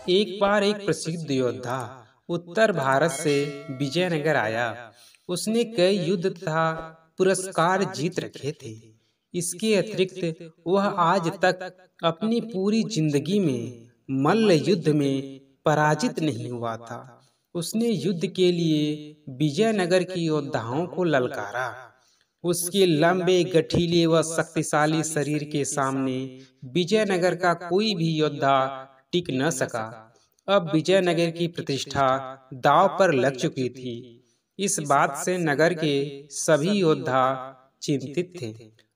एक बार एक प्रसिद्ध योद्धा उत्तर भारत से विजयनगर आया। उसने कई युद्ध तथा पुरस्कार जीत रखे थे। इसके अतिरिक्त वह आज तक अपनी पूरी जिंदगी में मल्ल युद्ध में पराजित नहीं हुआ था। उसने युद्ध के लिए विजयनगर के योद्धाओं को ललकारा। उसके लंबे, गठीले व शक्तिशाली शरीर के सामने विजयनगर का कोई भी योद्धा टिक न सका। अब विजयनगर की प्रतिष्ठा दांव पर लग चुकी थी। इस बात से नगर के सभी योद्धा चिंतित थे।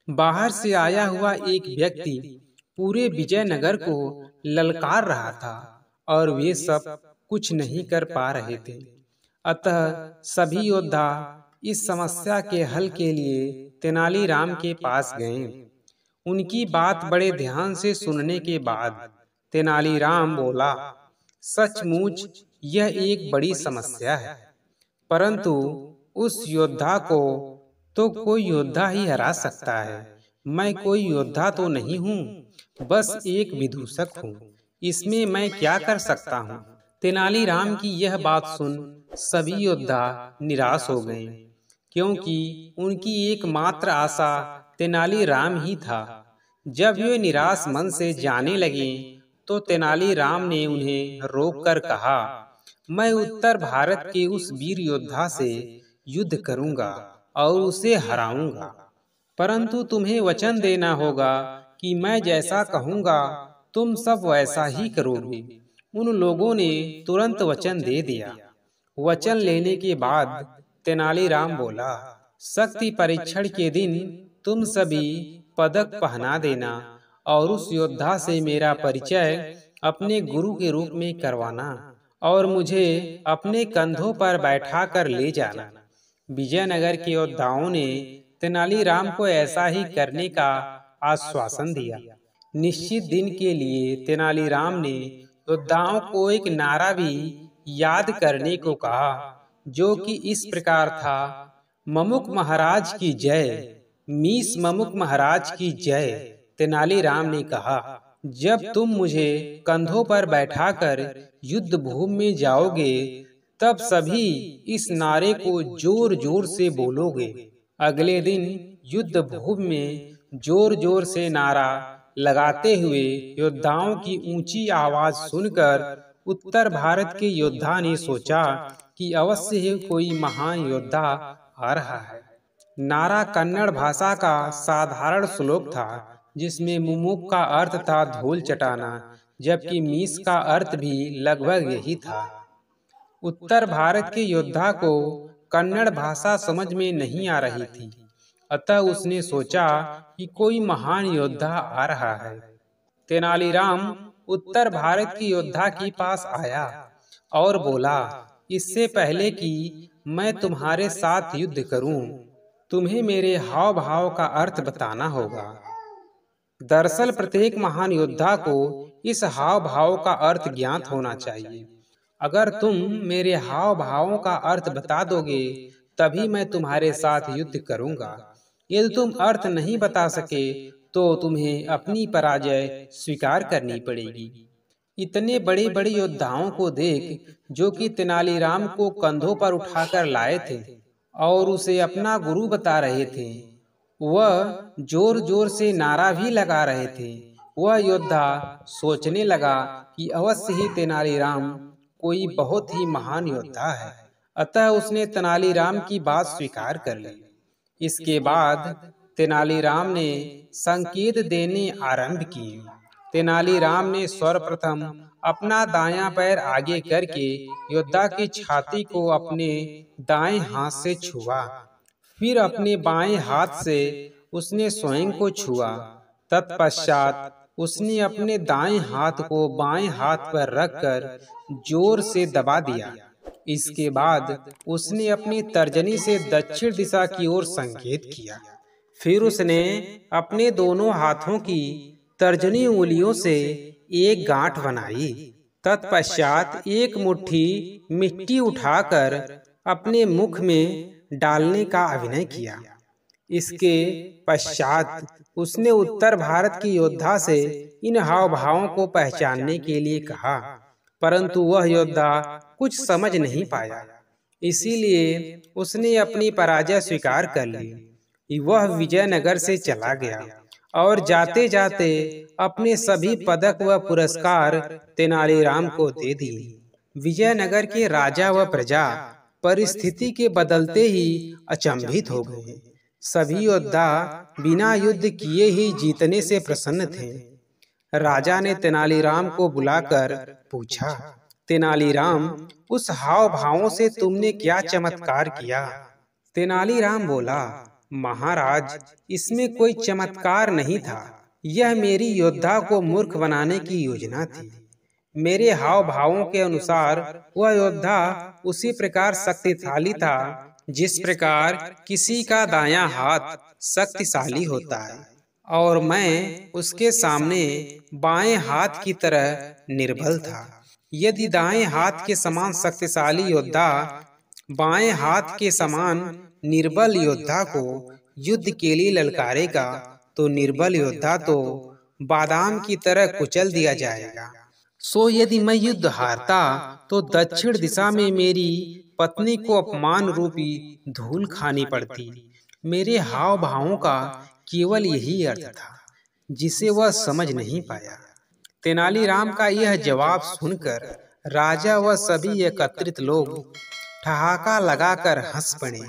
बाहर से आया हुआ एक व्यक्ति पूरे विजयनगर को ललकार रहा था और वे सब कुछ नहीं कर पा रहे थे। अतः सभी योद्धा इस समस्या के हल के लिए तेनालीराम के पास गए। उनकी बात बड़े ध्यान से सुनने के बाद तेनालीराम बोला, सचमुच यह एक बड़ी समस्या है, परंतु उस योद्धा को तो कोई योद्धा ही हरा सकता है। मैं कोई योद्धा तो नहीं हूँ, बस एक विदूषक हूँ। इसमें मैं क्या कर सकता हूँ? तेनालीराम की यह बात सुन सभी योद्धा निराश हो गए, क्योंकि उनकी एकमात्र आशा तेनालीराम ही था। जब वे निराश मन से जाने लगे तो तेनालीराम ने उन्हें रोककर कहा, मैं उत्तर भारत के उस वीर योद्धा से युद्ध करूंगा और उसे हराऊंगा, परंतु तुम्हें वचन देना होगा कि मैं जैसा कहूंगा तुम सब वैसा ही करोगे। उन लोगों ने तुरंत वचन दे दिया। वचन लेने के बाद तेनालीराम बोला, शक्ति परीक्षण के दिन तुम सभी पदक पहना देना और उस योद्धा से मेरा परिचय अपने गुरु के रूप में करवाना और मुझे अपने कंधों पर बैठा कर ले जाना। विजयनगर के योद्धाओं ने तेनालीराम को ऐसा ही करने का आश्वासन दिया। निश्चित दिन के लिए तेनालीराम ने योद्धाओं को एक नारा भी याद करने को कहा, जो कि इस प्रकार था, ममुक महाराज की जय, मीस ममुक महाराज की जय। तेनालीराम ने कहा, जब तुम मुझे कंधों पर बैठाकर युद्ध भूमि में जाओगे तब सभी इस नारे को जोर जोर से बोलोगे। अगले दिन युद्ध भूमि में जोर जोर से नारा लगाते हुए योद्धाओं की ऊंची आवाज सुनकर उत्तर भारत के योद्धा ने सोचा कि अवश्य ही कोई महान योद्धा आ रहा है। नारा कन्नड़ भाषा का साधारण श्लोक था, जिसमें मुमुक का अर्थ था धूल चटाना, जबकि मीस का अर्थ भी लगभग यही था। उत्तर भारत के योद्धा को कन्नड़ भाषा समझ में नहीं आ रही थी, अतः उसने सोचा कि कोई महान योद्धा आ रहा है। तेनालीराम उत्तर भारत के योद्धा के पास आया और बोला, इससे पहले कि मैं तुम्हारे साथ युद्ध करूं, तुम्हें मेरे हाव भाव का अर्थ बताना होगा। दरअसल प्रत्येक महान योद्धा को इस हाव भाव का अर्थ ज्ञात होना चाहिए। अगर तुम मेरे हाव भावों का अर्थ बता दोगे तभी मैं तुम्हारे साथ युद्ध करूंगा। यदि तुम अर्थ नहीं बता सके तो तुम्हें अपनी पराजय स्वीकार करनी पड़ेगी। इतने बड़े बड़े योद्धाओं को देख, जो कि तेनालीराम को कंधों पर उठाकर लाए थे और उसे अपना गुरु बता रहे थे, वह जोर जोर से नारा भी लगा रहे थे। वह योद्धा सोचने लगा कि अवश्य ही तेनालीराम कोई बहुत ही महान योद्धा है, अतः उसने तेनालीराम की बात स्वीकार कर ली। इसके बाद तेनालीराम ने संकेत देने आरंभ किए। तेनालीराम ने सर्वप्रथम अपना दायां पैर आगे करके योद्धा की छाती को अपने दाएं हाथ से छुआ। फिर अपने बाएं हाथ से उसने स्वयं को छुआ। तत्पश्चात उसने अपने दाएं हाथ को बाएं हाथ पर रखकर जोर से दबा दिया। इसके बाद उसने अपनी तर्जनी से दक्षिण दिशा की ओर संकेत किया। फिर उसने अपने दोनों हाथों की तर्जनी उंगलियों से एक गांठ बनाई। तत्पश्चात एक मुट्ठी मिट्टी उठाकर अपने मुख में डालने का अभिनय किया। इसके पश्चात उसने उत्तर भारत के योद्धा से इन हाव भावों को पहचानने के लिए कहा, परंतु वह योद्धा कुछ समझ नहीं पाया। इसीलिए उसने अपनी पराजय स्वीकार कर ली। वह विजयनगर से चला गया और जाते जाते अपने सभी पदक व पुरस्कार तेनालीराम को दे दिए। विजयनगर के राजा व प्रजा परिस्थिति के बदलते ही अचंभित हो गए। सभी योद्धा बिना युद्ध किए ही जीतने से प्रसन्न थे। राजा ने तेनालीराम को बुलाकर पूछा, तेनालीराम, उस हाव भावों से तुमने क्या चमत्कार किया? तेनालीराम बोला, महाराज, इसमें कोई चमत्कार नहीं था। यह मेरी योद्धा को मूर्ख बनाने की योजना थी। मेरे हाव भावों के अनुसार वह योद्धा उसी प्रकार शक्तिशाली था जिस प्रकार किसी का दायां हाथ शक्तिशाली होता है, और मैं उसके सामने बाएं हाथ की तरह निर्बल था। यदि दाएं हाथ के समान शक्तिशाली योद्धा बाएं हाथ के समान निर्बल योद्धा को युद्ध के लिए ललकारेगा, तो निर्बल योद्धा तो बादाम की तरह कुचल दिया जाएगा। सो यदि मैं युद्ध हारता तो दक्षिण दिशा में मेरी पत्नी को अपमान रूपी धूल खानी पड़ती। मेरे हाव भावों का केवल यही अर्थ था जिसे वह समझ नहीं पाया। तेनालीराम का यह जवाब सुनकर राजा व सभी एकत्रित लोग ठहाका लगाकर हंस पड़े।